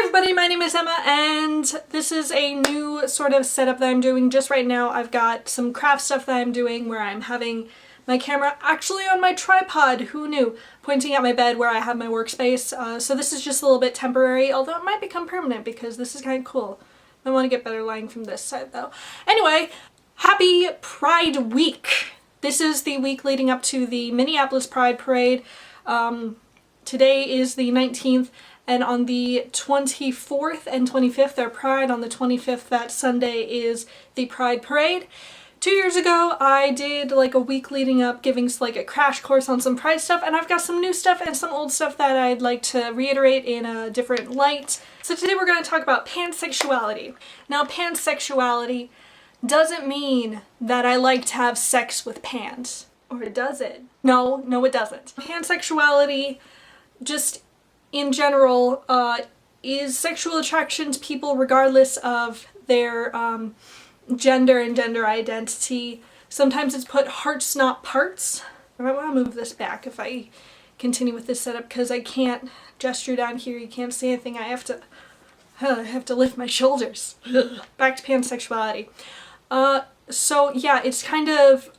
everybody, my name is Emma and this is a new sort of setup that I'm doing just right now. I've got some craft stuff that I'm doing where I'm having my camera actually on my tripod, who knew, pointing at my bed where I have my workspace. So this is just a little bit temporary, although it might become permanent because this is kind of cool. I want to get better lighting from this side though. Anyway, happy Pride Week! This is the week leading up to the Minneapolis Pride Parade. Today is the 19th. And on the 24th and 25th are Pride. On the 25th, that Sunday, is the Pride Parade. 2 years ago, I did like a week leading up giving like a crash course on some Pride stuff, and I've got some new stuff and some old stuff that I'd like to reiterate in a different light. So today we're going to talk about pansexuality. Now, pansexuality doesn't mean that I like to have sex with pans. Or does it? No, it doesn't. Pansexuality just in general is sexual attraction to people regardless of their gender and gender identity. Sometimes it's put hearts not parts. I might want to move this back if I continue with this setup because I can't gesture down here. You can't see anything. I have to lift my shoulders. Back to pansexuality. So yeah, it's kind of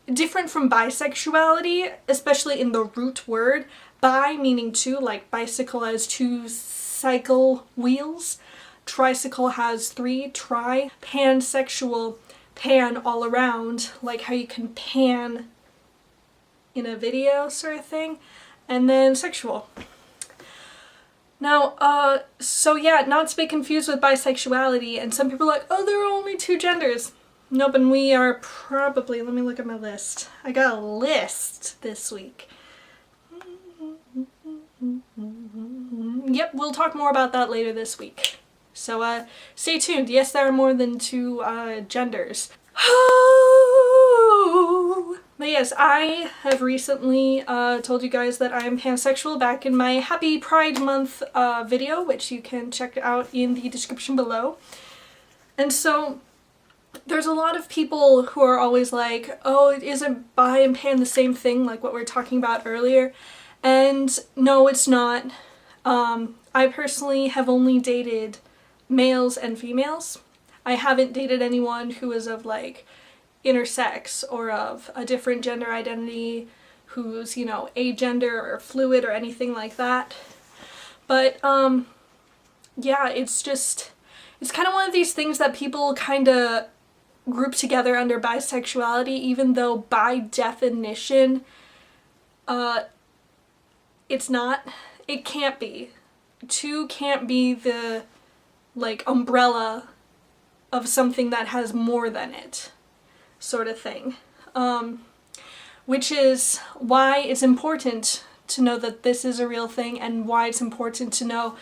different from bisexuality, especially in the root word. Bi meaning two, like bicycle has two cycle wheels. Tricycle has three, tri. Pansexual, pan all around, like how you can pan in a video sort of thing. And then sexual. Now, so yeah, not to be confused with bisexuality, and some people are like, oh, there are only two genders. Nope, and we are probably, let me look at my list. I got a list this week. Yep, we'll talk more about that later this week. So stay tuned. Yes, there are more than two genders. But yes, I have recently told you guys that I am pansexual back in my Happy Pride Month video, which you can check out in the description below. And so there's a lot of people who are always like, oh, isn't bi and pan the same thing, like what we were talking about earlier? And no, it's not. I personally have only dated males and females. I haven't dated anyone who is of like intersex or of a different gender identity, who's, you know, agender or fluid or anything like that. But yeah, it's kind of one of these things that people kind of group together under bisexuality, even though by definition it's not. It can't be. Two can't be the, like, umbrella of something that has more than it, sort of thing. Which is why it's important to know that this is a real thing, and why it's important to know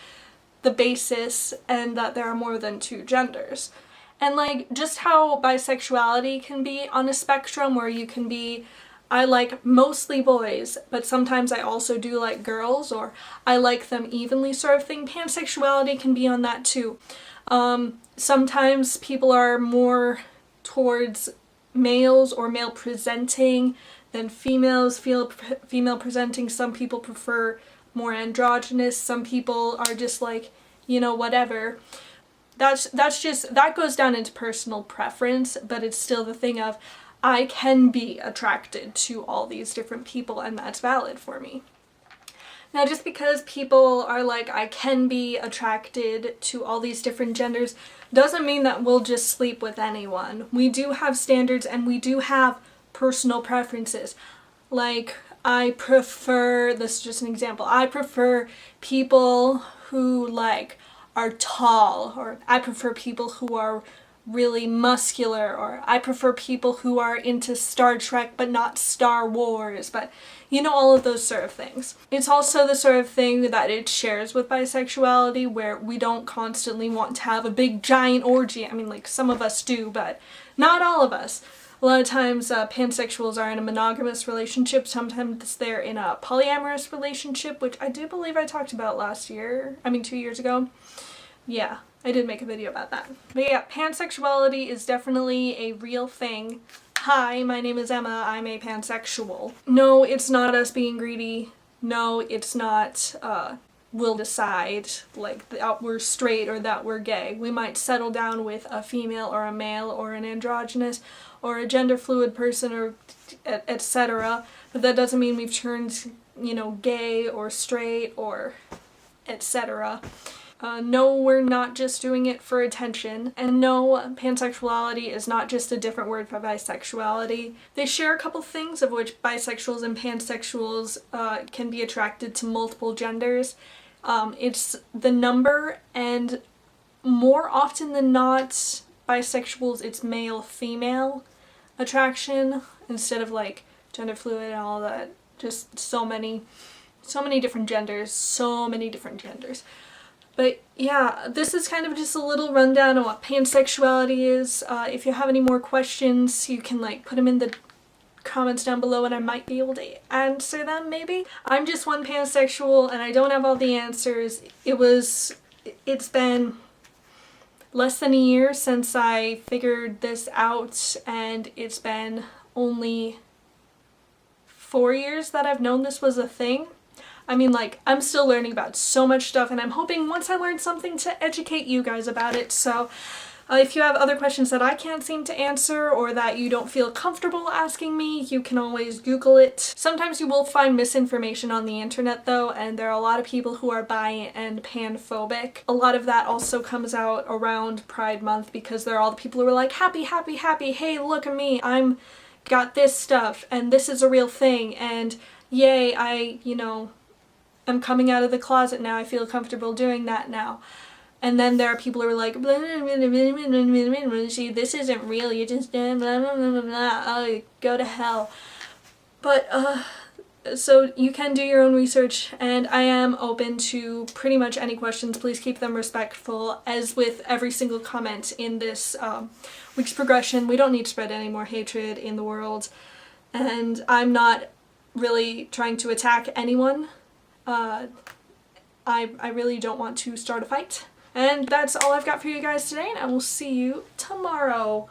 the basis and that there are more than two genders. And, like, just how bisexuality can be on a spectrum where you can be, I like mostly boys, but sometimes I also do like girls, or I like them evenly sort of thing. Pansexuality can be on that too. Sometimes people are more towards males or male presenting than females, female presenting. Some people prefer more androgynous. Some people are just like, you know, whatever. That goes down into personal preference, but it's still the thing of, I can be attracted to all these different people, and that's valid for me. Now, just because people are like, I can be attracted to all these different genders, doesn't mean that we'll just sleep with anyone. We do have standards, and we do have personal preferences. Like, I prefer, this is just an example, I prefer people who, like, are tall, or I prefer people who are really muscular, or I prefer people who are into Star Trek but not Star Wars, but you know, all of those sort of things. It's also the sort of thing that it shares with bisexuality, where we don't constantly want to have a big giant orgy. I mean, like, some of us do, but not all of us. A lot of times pansexuals are in a monogamous relationship, sometimes they're in a polyamorous relationship, which I do believe I talked about 2 years ago. Yeah, I did make a video about that. But yeah, pansexuality is definitely a real thing. Hi, my name is Emma, I'm a pansexual. No, it's not us being greedy. No, it's not will decide like that we're straight or that we're gay. We might settle down with a female or a male or an androgynous or a gender fluid person or etc. But that doesn't mean we've turned, you know, gay or straight or etc. No, we're not just doing it for attention. And no, pansexuality is not just a different word for bisexuality. They share a couple things, of which bisexuals and pansexuals can be attracted to multiple genders. It's the number, and more often than not, bisexuals, it's male-female attraction instead of like gender fluid and all that. Just so many different genders, so many different genders. But yeah, this is kind of just a little rundown on what pansexuality is. If you have any more questions, you can like put them in the comments down below and I might be able to answer them maybe. I'm just one pansexual and I don't have all the answers. It's been less than a year since I figured this out, and it's been only 4 years that I've known this was a thing. I mean, like, I'm still learning about so much stuff, and I'm hoping once I learn something to educate you guys about it. So if you have other questions that I can't seem to answer or that you don't feel comfortable asking me, you can always Google it. Sometimes you will find misinformation on the internet though, and there are a lot of people who are bi and panphobic. A lot of that also comes out around Pride Month because there are all the people who are like, happy, happy, happy, hey, look at me, I'm got this stuff, and this is a real thing, and yay, I'm coming out of the closet now, I feel comfortable doing that now. And then there are people who are like, see, this isn't real, you just blah, blah, blah, blah, blah. Oh, go to hell. But, so you can do your own research, and I am open to pretty much any questions. Please keep them respectful. As with every single comment in this week's progression, we don't need to spread any more hatred in the world. And I'm not really trying to attack anyone. I really don't want to start a fight. And that's all I've got for you guys today, and I will see you tomorrow.